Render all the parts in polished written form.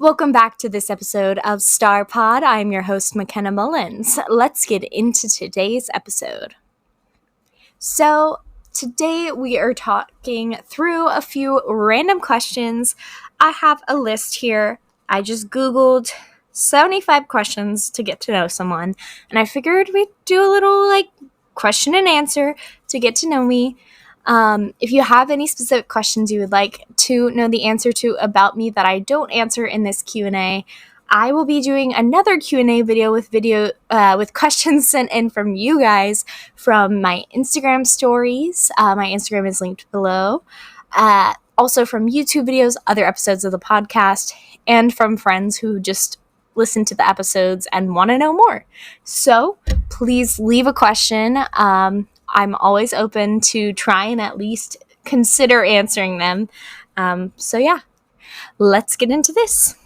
Welcome back to this episode of Star Pod. I'm your host, McKenna Mullins. Let's get into today's episode. So, today we are talking through a few random questions. I have a list here. I just Googled 75 questions to get to know someone, and I figured we'd do a little question and answer to get to know me. If you have any specific questions you would like to know the answer to about me that I don't answer in this Q&A, I will be doing another Q&A video with questions sent in from you guys from my Instagram stories. My Instagram is linked below. Also from YouTube videos, other episodes of the podcast, and from friends who just listen to the episodes and want to know more. So please leave a question. I'm always open to try and at least consider answering them. Let's get into this.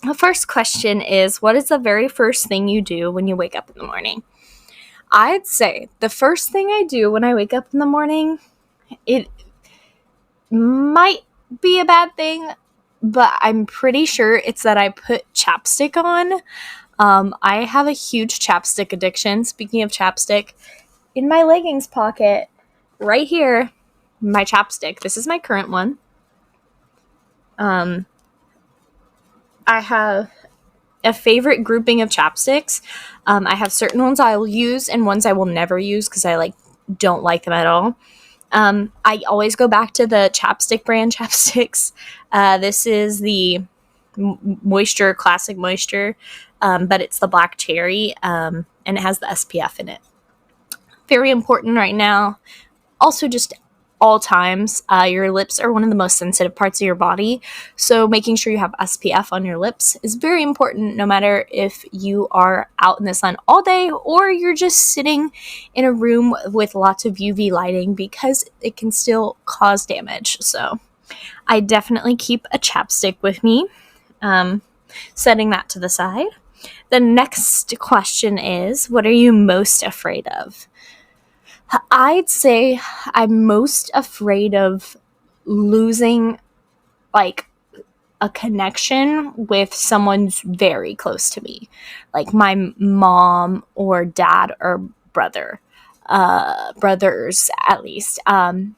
The first question is, what is the very first thing you do when you wake up in the morning? I'd say the first thing I do when I wake up in the morning, it might be a bad thing, but I'm pretty sure it's that I put chapstick on. I have a huge chapstick addiction. Speaking of chapstick, in my leggings pocket, right here, my chapstick. This is my current one. I have a favorite grouping of chapsticks. I have certain ones I will use and ones I will never use because I don't like them at all. I always go back to the chapstick brand chapsticks. This is the Moisture, Classic Moisture, but it's the black cherry, and it has the SPF in it. Very important right now. Also, just all times, your lips are one of the most sensitive parts of your body, so making sure you have SPF on your lips is very important, no matter if you are out in the sun all day or you're just sitting in a room with lots of UV lighting, because it can still cause damage. So I definitely keep a chapstick with me, setting that to the side. The next question is, what are you most afraid of? I'd say I'm most afraid of losing a connection with someone very close to me, like my mom or dad or brothers at least. I'm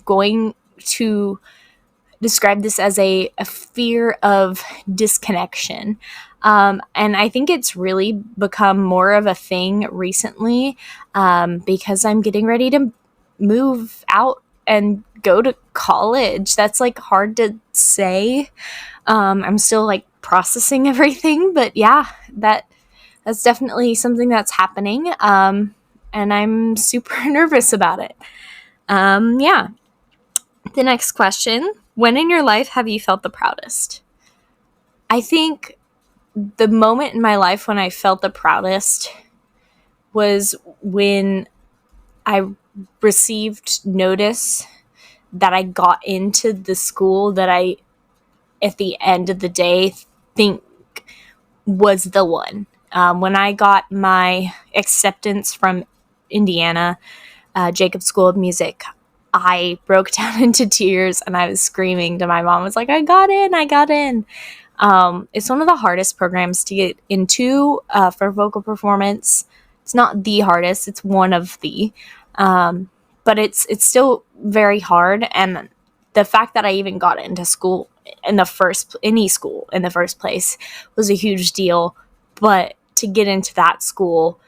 going to describe this as a fear of disconnection. And I think it's really become more of a thing recently, because I'm getting ready to move out and go to college. That's hard to say. I'm still processing everything, but yeah, that's definitely something that's happening. And I'm super nervous about it. Yeah. The next question, when in your life have you felt the proudest? I think the moment in my life when I felt the proudest was when I received notice that I got into the school that I, at the end of the day, think was the one. When I got my acceptance from Indiana, Jacobs School of Music, I broke down into tears and I was screaming to my mom. I was like, I got in. It's one of the hardest programs to get into for vocal performance. It's not the hardest, it's one of the, but it's still very hard. And the fact that I even got into school any school in the first place was a huge deal. But to get into that school,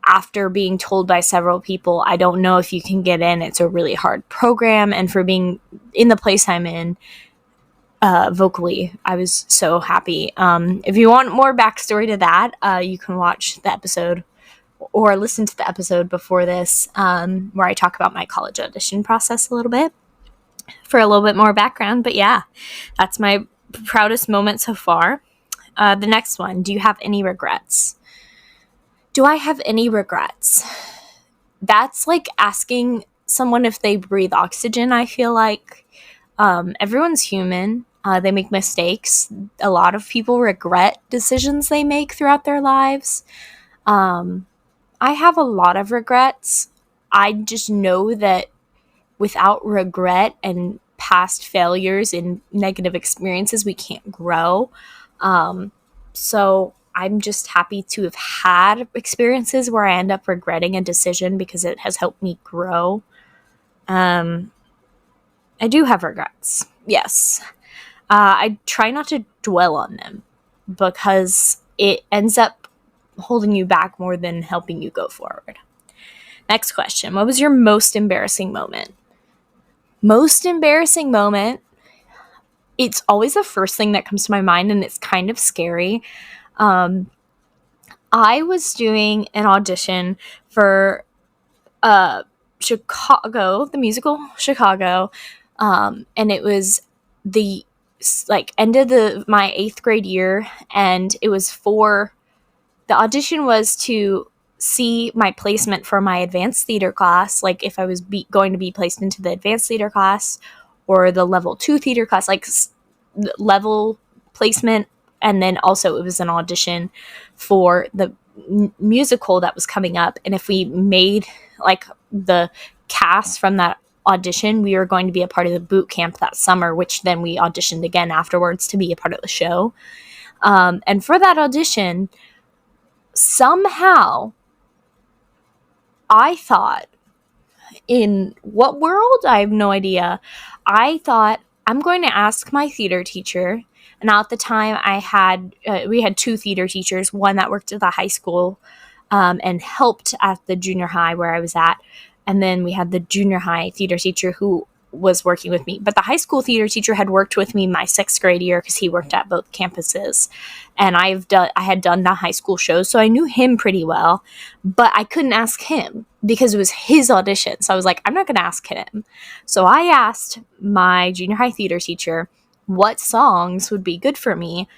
after being told by several people, I don't know if you can get in, it's a really hard program. And for being in the place I'm in, vocally, I was so happy. If you want more backstory to that, you can watch the episode or listen to the episode before this, where I talk about my college audition process a little bit for a little bit more background. But yeah, that's my proudest moment so far. The next one, do you have any regrets? Do I have any regrets? That's like asking someone if they breathe oxygen, I feel like. Everyone's human. They make mistakes. A lot of people regret decisions they make throughout their lives. I have a lot of regrets. I just know that without regret and past failures and negative experiences, we can't grow. So I'm just happy to have had experiences where I end up regretting a decision because it has helped me grow. I do have regrets, yes. I try not to dwell on them because it ends up holding you back more than helping you go forward. Next question. What was your most embarrassing moment? Most embarrassing moment, it's always the first thing that comes to my mind, and it's kind of scary. I was doing an audition for Chicago, the musical Chicago, and it was the end of my 8th grade year, and it was the audition was to see my placement for my advanced theater class, like if I was going to be placed into the advanced theater class or the level 2 theater class, like level placement. And then also it was an audition for the musical that was coming up. And if we made like the cast from that audition, we were going to be a part of the boot camp that summer, which then we auditioned again afterwards to be a part of the show. And for that audition, somehow I thought, in what world? I have no idea. I thought, I'm going to ask my theater teacher. And at the time we had 2 theater teachers, one that worked at the high school and helped at the junior high where I was at. And then we had the junior high theater teacher who was working with me. But the high school theater teacher had worked with me my 6th grade year because he worked at both campuses. And I had done the high school shows, so I knew him pretty well. But I couldn't ask him because it was his audition. So I was like, I'm not going to ask him. So I asked my junior high theater teacher what songs would be good for me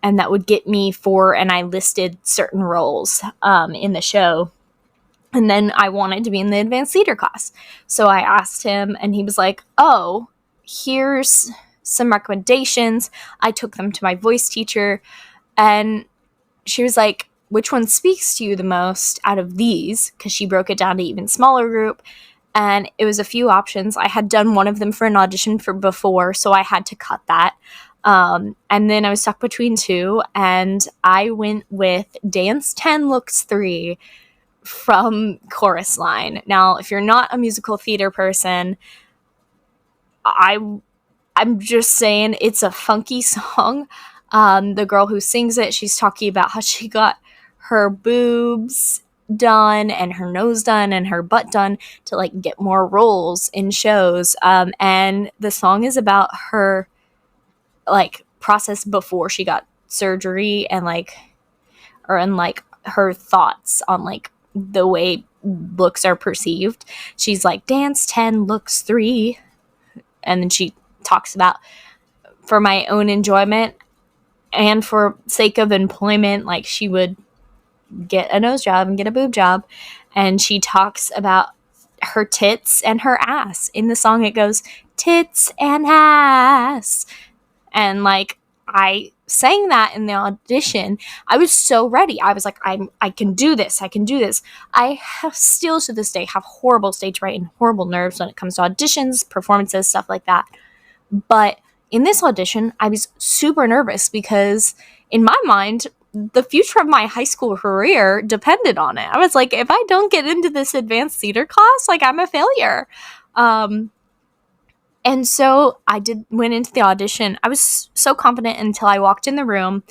and that would get me and I listed certain roles in the show. And then I wanted to be in the advanced theater class. So I asked him, and he was like, oh, here's some recommendations. I took them to my voice teacher, and she was like, which one speaks to you the most out of these? Because she broke it down to even smaller group. And it was a few options. I had done one of them for an audition before, so I had to cut that. And then I was stuck between 2, and I went with Dance 10 Looks 3 from Chorus Line. Now, if you're not a musical theater person, I'm just saying it's a funky song. The girl who sings it, she's talking about how she got her boobs done and her nose done and her butt done to like get more roles in shows. And the song is about her like process before she got surgery and her thoughts on like the way looks are perceived. She's like, Dance 10 Looks 3. And then she talks about, for my own enjoyment and for sake of employment, like she would get a nose job and get a boob job. And she talks about her tits and her ass. In the song it goes, tits and ass. And like, I sang that in the audition. I was so ready. I was like, I can do this. I can do this. I still to this day have horrible stage fright and horrible nerves when it comes to auditions, performances, stuff like that. But in this audition, I was super nervous because in my mind, the future of my high school career depended on it. I was like, if I don't get into this advanced theater class, like I'm a failure. And so I went into the audition. I was so confident until I walked in the room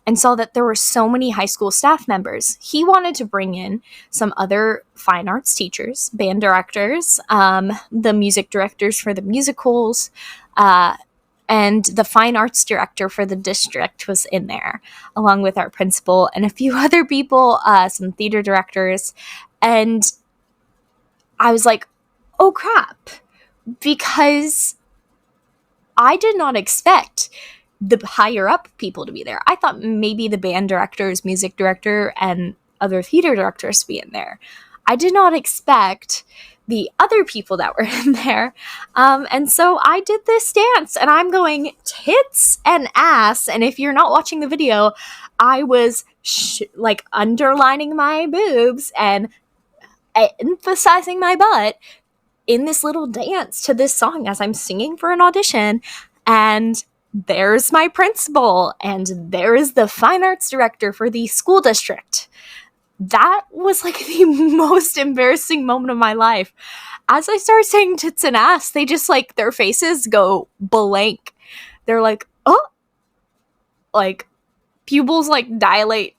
and saw that there were so many high school staff members. He wanted to bring in some other fine arts teachers, band directors, the music directors for the musicals, and the fine arts director for the district was in there, along with our principal and a few other people, some theater directors. And I was like, oh crap. Because I did not expect the higher up people to be there. I thought maybe the band directors, music director, and other theater directors to be in there. I did not expect the other people that were in there. And so I did this dance, and I'm going tits and ass. And if you're not watching the video, I was underlining my boobs and emphasizing my butt in this little dance to this song as I'm singing for an audition, and there's my principal, and there is the fine arts director for the school district. That was like the most embarrassing moment of my life. As I start saying tits and ass, they just like, their faces go blank. They're like, oh, like pupils like dilate,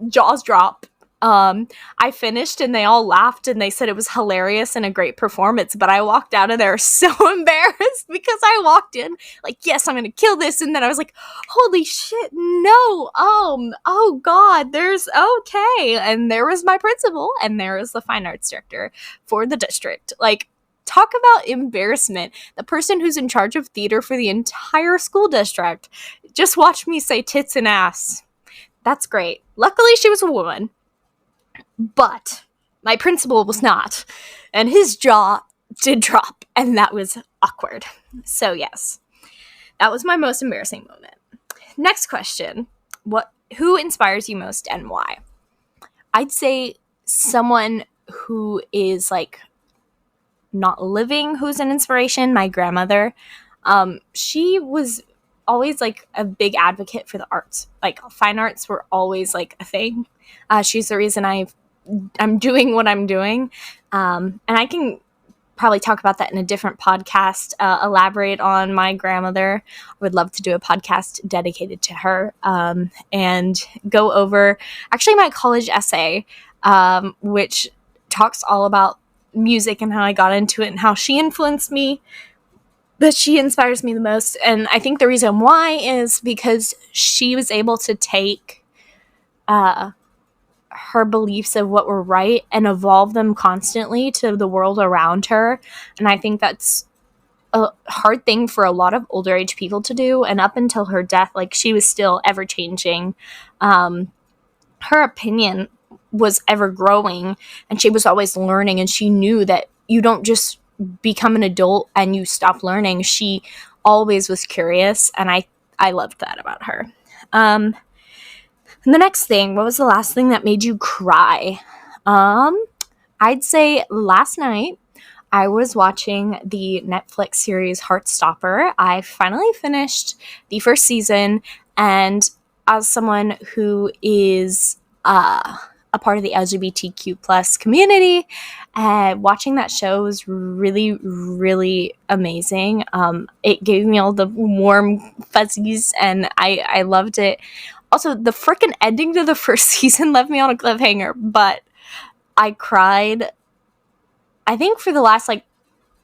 jaws drop. I finished and they all laughed and they said it was hilarious and a great performance, but I walked out of there so embarrassed because I walked in like, yes, I'm gonna kill this, and then I was like, holy shit, no, oh god, there's okay, and there was my principal and there was the fine arts director for the district. Like, talk about embarrassment. The person who's in charge of theater for the entire school district just watched me say tits and ass. That's great. Luckily, she was a woman. But my principal was not. And his jaw did drop. And that was awkward. So, yes. That was my most embarrassing moment. Next question. Who inspires you most and why? I'd say someone who is, like, not living who's an inspiration. My grandmother. She was always like a big advocate for the arts. Like, fine arts were always like a thing. She's the reason I'm doing what I'm doing. And I can probably talk about that in a different podcast, elaborate on my grandmother. I would love to do a podcast dedicated to her, and go over actually my college essay, which talks all about music and how I got into it and how she influenced me. But she inspires me the most. And I think the reason why is because she was able to take her beliefs of what were right and evolve them constantly to the world around her. And I think that's a hard thing for a lot of older age people to do. And up until her death, like, she was still ever changing. Her opinion was ever growing, and she was always learning. And she knew that you don't just become an adult and you stop learning. She always was curious, and I loved that about her. And the next thing, what was the last thing that made you cry? I'd say last night I was watching the Netflix series Heartstopper. I finally finished the first season, and as someone who is a part of the LGBTQ plus community, watching that show was really, really amazing. It gave me all the warm fuzzies, and I loved it. Also, the freaking ending to the first season left me on a cliffhanger, but I cried, I think, for the last,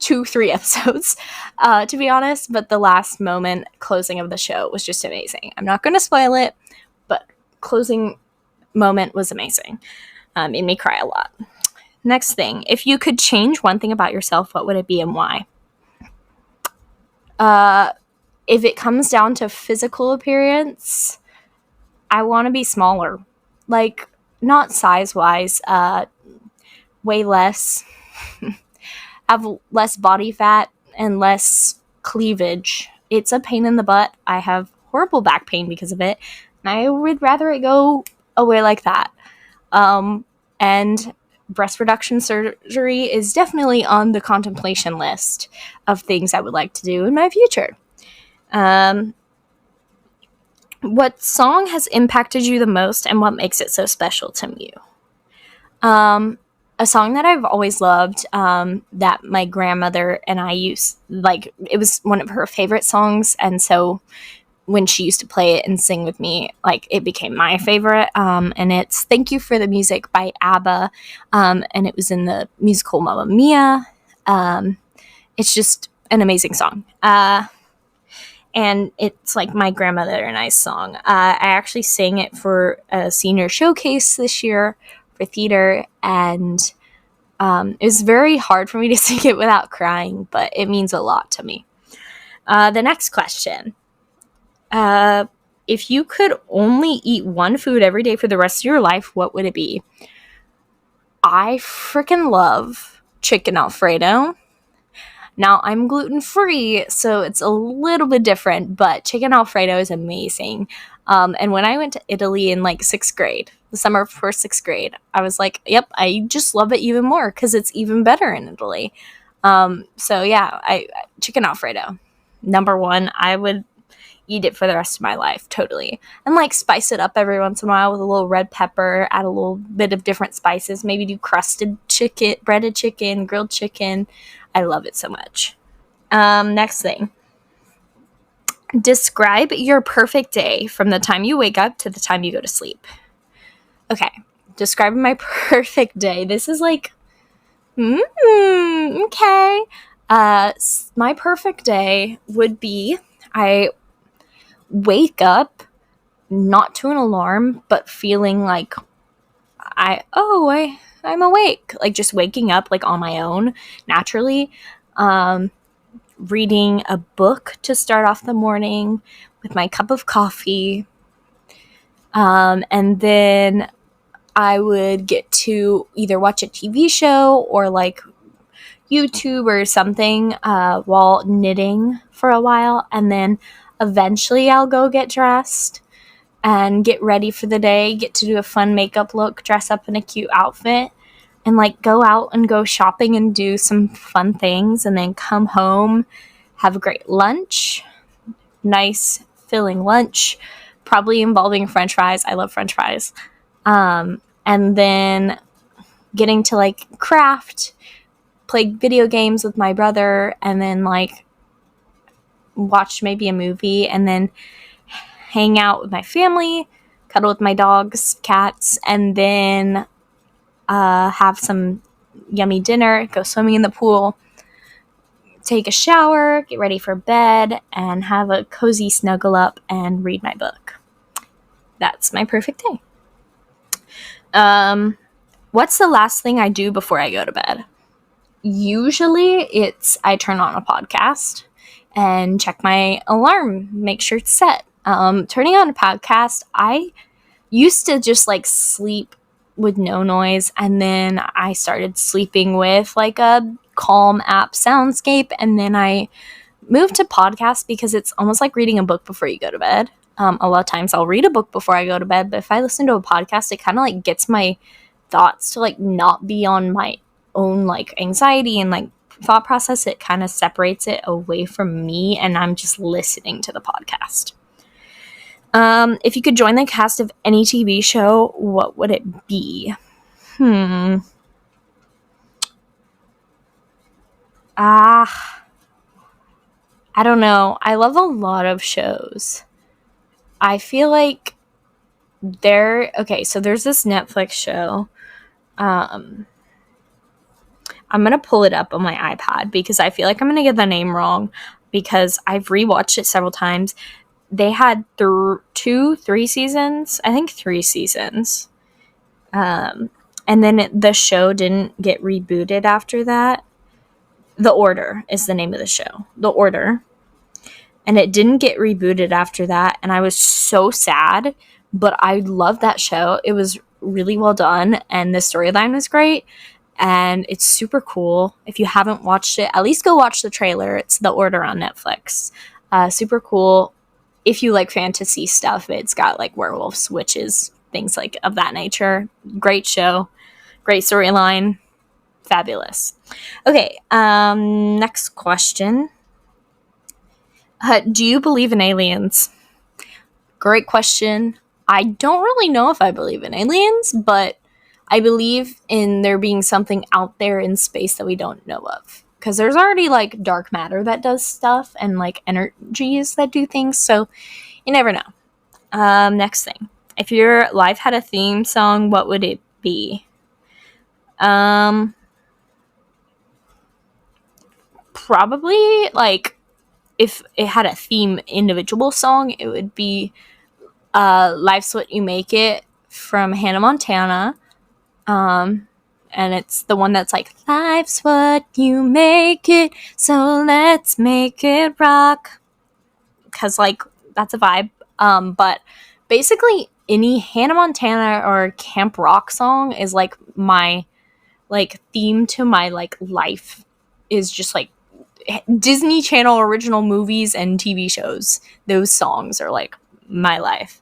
2-3 episodes, to be honest, but the last moment, closing of the show was just amazing. I'm not going to spoil it, but closing moment was amazing. Made me cry a lot. Next thing, if you could change one thing about yourself, what would it be and why? If it comes down to physical appearance, I want to be smaller. Like, not size-wise, way less, have less body fat and less cleavage. It's a pain in the butt. I have horrible back pain because of it, and I would rather it go away like that. And breast reduction surgery is definitely on the contemplation list of things I would like to do in my future. What song has impacted you the most, and what makes it so special to you? A song that I've always loved, that my grandmother and I used, it was one of her favorite songs, and so when she used to play it and sing with me, it became my favorite, and it's Thank You for the Music by ABBA, and it was in the musical Mamma Mia. It's just an amazing song. And it's my grandmother and I's song. I actually sang it for a senior showcase this year for theater, and it was very hard for me to sing it without crying, but it means a lot to me. The next question. If you could only eat one food every day for the rest of your life, what would it be? I freaking love chicken Alfredo. Now, I'm gluten-free, so it's a little bit different, but chicken Alfredo is amazing. And when I went to Italy in 6th grade, the summer before 6th grade, I was like, yep, I just love it even more because it's even better in Italy. So yeah, chicken Alfredo, number one. I would eat it for the rest of my life, totally. And like spice it up every once in a while with a little red pepper, add a little bit of different spices, maybe do crusted chicken, breaded chicken, grilled chicken. I love it so much. Next thing. Describe your perfect day from the time you wake up to the time you go to sleep. Okay, describing my perfect day. This is like, okay. My perfect day would be I wake up not to an alarm, but feeling like I'm awake. Like just waking up like on my own naturally. Reading a book to start off the morning with my cup of coffee. And then I would get to either watch a TV show or like YouTube or something while knitting for a while. And then eventually I'll go get dressed and get ready for the day, get to do a fun makeup look, dress up in a cute outfit, and like go out and go shopping and do some fun things, and then come home, have a great lunch, nice filling lunch, probably involving french fries. I love french fries. And then getting to like craft, play video games with my brother, and then like watch maybe a movie, and then hang out with my family, cuddle with my dogs, cats, and then have some yummy dinner, go swimming in the pool, take a shower, get ready for bed, and have a cozy snuggle up and read my book. That's my perfect day. What's the last thing I do before I go to bed? Usually it's I turn on a podcast and check my alarm, make sure it's set. Turning on a podcast, I used to just like sleep with no noise, and then I started sleeping with like a calm app soundscape, and then I moved to podcasts because it's almost like reading a book before you go to bed. A lot of times I'll read a book before I go to bed, but if I listen to a podcast, it kind of like gets my thoughts to like not be on my own like anxiety and like thought process. It kind of separates it away from me, and I'm just listening to the podcast. If you could join the cast of any TV show, what would it be? I don't know. I love a lot of shows. I feel like so there's this Netflix show. I'm going to pull it up on my iPad because I feel like I'm going to get the name wrong because I've rewatched it several times. They had 3 seasons. I think 3 seasons. And then the show didn't get rebooted after that. The Order is the name of the show. The Order. And it didn't get rebooted after that. And I was so sad. But I loved that show. It was really well done. And the storyline was great. And it's super cool. If you haven't watched it, at least go watch the trailer. It's The Order on Netflix. Super cool. If you like fantasy stuff, it's got like werewolves, witches, things like of that nature. Great show. Great storyline. Fabulous. Okay, next question. Do you believe in aliens? Great question. I don't really know if I believe in aliens, but I believe in there being something out there in space that we don't know of. Because there's already like dark matter that does stuff and like energies that do things, so you never know. Next thing. If your life had a theme song, what would it be? Probably like if it had a theme individual song, it would be Life's What You Make It from Hannah Montana. And it's the one that's like, life's what you make it, so let's make it rock. Because, like, that's a vibe. But basically, any Hannah Montana or Camp Rock song is, like, my, like, theme to my, like, life is just, like, Disney Channel original movies and TV shows. Those songs are, like, my life.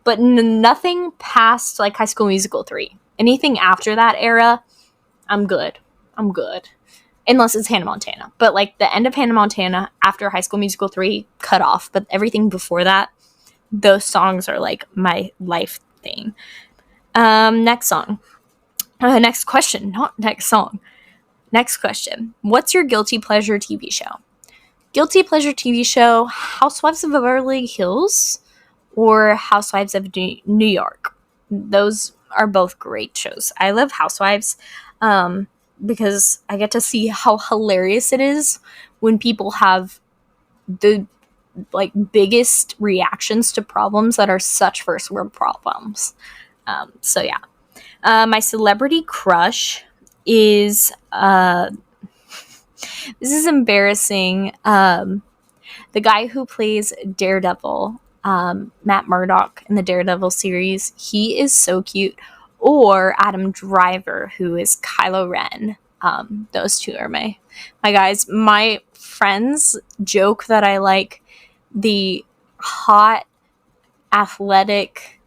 But nothing past, like, High School Musical 3. Anything after that era, I'm good. unless it's Hannah Montana. But like the end of Hannah Montana after High School Musical 3 cut off, but everything before that, those songs are like my life thing. Next song. Next question, not next song. Next question. What's your guilty pleasure TV show? Guilty pleasure TV show, Housewives of Beverly Hills or Housewives of New York. Those are both great shows. I love Housewives because I get to see how hilarious it is when people have the like biggest reactions to problems that are such first world problems. So yeah. My celebrity crush is this is embarrassing. The guy who plays Daredevil, Matt Murdock in the Daredevil series, he is so cute. Or Adam Driver, who is Kylo Ren. Those two are my guys. My friends joke that I like the hot, athletic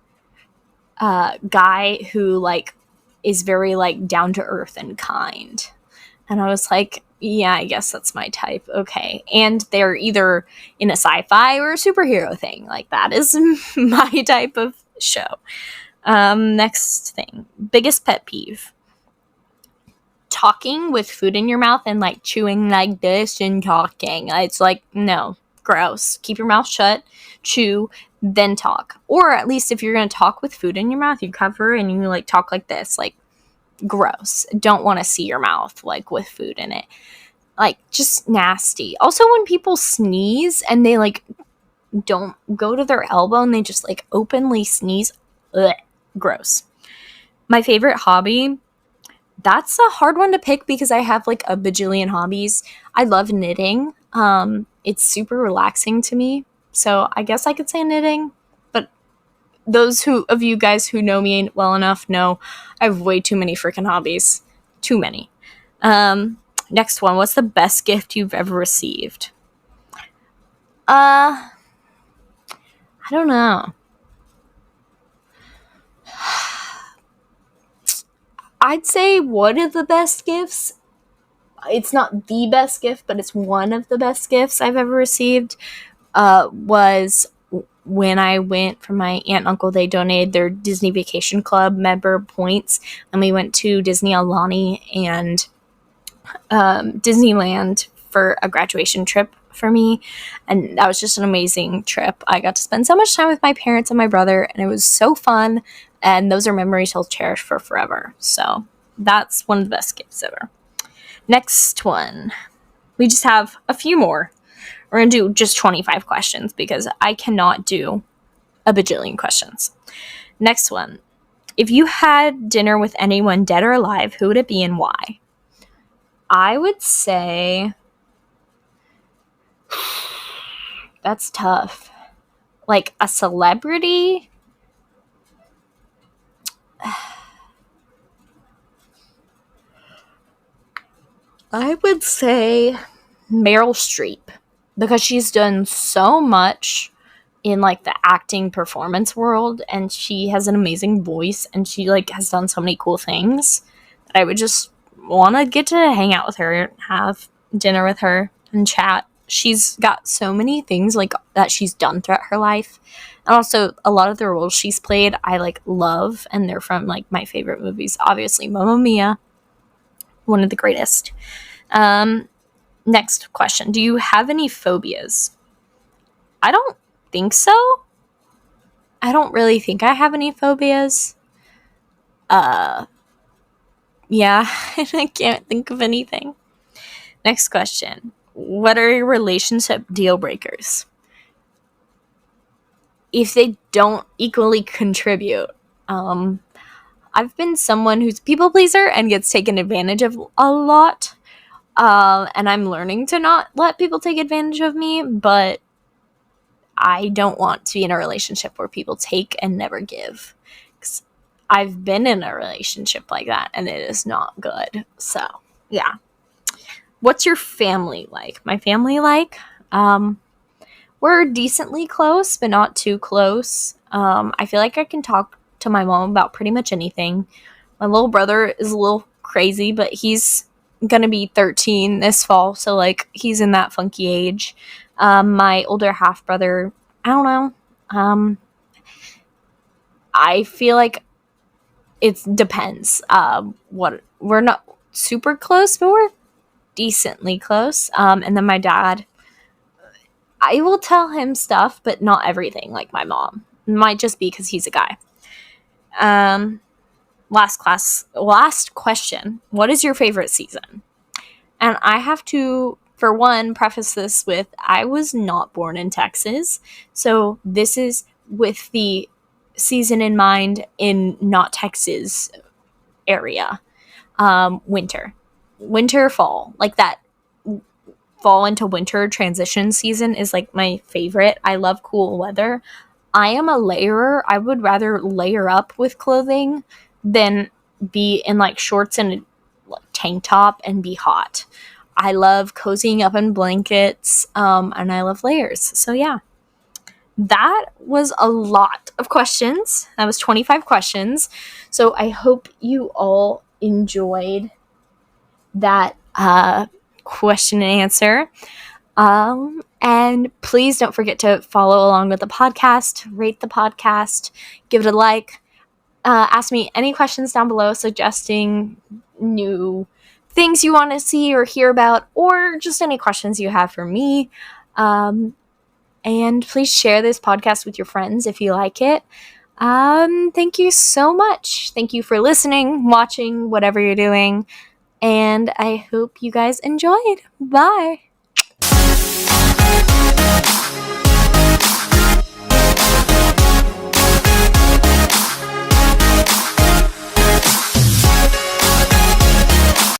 guy who like is very like down to earth and kind. And I was like, yeah, I guess that's my type. Okay. And they're either in a sci-fi or a superhero thing. Like that is my type of show. Next thing. Biggest pet peeve. Talking with food in your mouth and like chewing like this and talking. It's like, no, gross. Keep your mouth shut, chew, then talk. Or at least if you're going to talk with food in your mouth, you cover and you like talk like this. Like, gross. Don't want to see your mouth like with food in it. Like just nasty. Also when people sneeze and they like don't go to their elbow and they just like openly sneeze. Ugh, gross. My favorite hobby, that's a hard one to pick because I have like a bajillion hobbies. I love knitting. It's super relaxing to me. So I guess I could say knitting. Those of you guys who know me well enough know I have way too many freaking hobbies. Too many. Next one. What's the best gift you've ever received? I don't know. I'd say one of the best gifts. It's not the best gift, but it's one of the best gifts I've ever received. Was when I went for my aunt and uncle, they donated their Disney Vacation Club member points, and we went to Disney Aulani and Disneyland for a graduation trip for me, and that was just an amazing trip. I got to spend so much time with my parents and my brother, and it was so fun, and those are memories I'll cherish for forever. So that's one of the best gifts ever. Next one. We just have a few more. We're going to do just 25 questions because I cannot do a bajillion questions. Next one. If you had dinner with anyone dead or alive, who would it be and why? I would say... That's tough. Like a celebrity? I would say Meryl Streep. Because she's done so much in like the acting performance world, and she has an amazing voice, and she like has done so many cool things that I would just want to get to hang out with her, have dinner with her and chat. She's got so many things like that she's done throughout her life, and also a lot of the roles she's played I like love, and they're from like my favorite movies. Obviously Mamma Mia, one of the greatest. Next question. Do you have any phobias? I don't think so. I don't really think I have any phobias. Yeah, I can't think of anything. Next question. What are your relationship deal breakers? If they don't equally contribute. I've been someone who's a people pleaser and gets taken advantage of a lot. And I'm learning to not let people take advantage of me, but I don't want to be in a relationship where people take and never give. 'Cause I've been in a relationship like that, and it is not good. So, yeah. What's your family like? My family like? We're decently close, but not too close. I feel like I can talk to my mom about pretty much anything. My little brother is a little crazy, but he's gonna be 13 this fall, so like he's in that funky age. My older half brother, I don't know. I feel like it depends. What we're not super close, but we're decently close. And then my dad, I will tell him stuff, but not everything. Like my mom, might just be because he's a guy. Last question. What is your favorite season? And I have to, for one, preface this with I was not born in Texas. So this is with the season in mind in not Texas area. Winter, fall, like that fall into winter transition season is like my favorite. I love cool weather. I am a layerer. I would rather layer up with clothing than be in like shorts and a tank top and be hot. I love cozying up in blankets, and I love layers. So yeah, that was a lot of questions. That was 25 questions. So I hope you all enjoyed that question and answer. And please don't forget to follow along with the podcast, rate the podcast, give it a like. Ask me any questions down below suggesting new things you want to see or hear about, or just any questions you have for me. And please share this podcast with your friends if you like it. Thank you so much. Thank you for listening, watching, whatever you're doing. And I hope you guys enjoyed. Bye.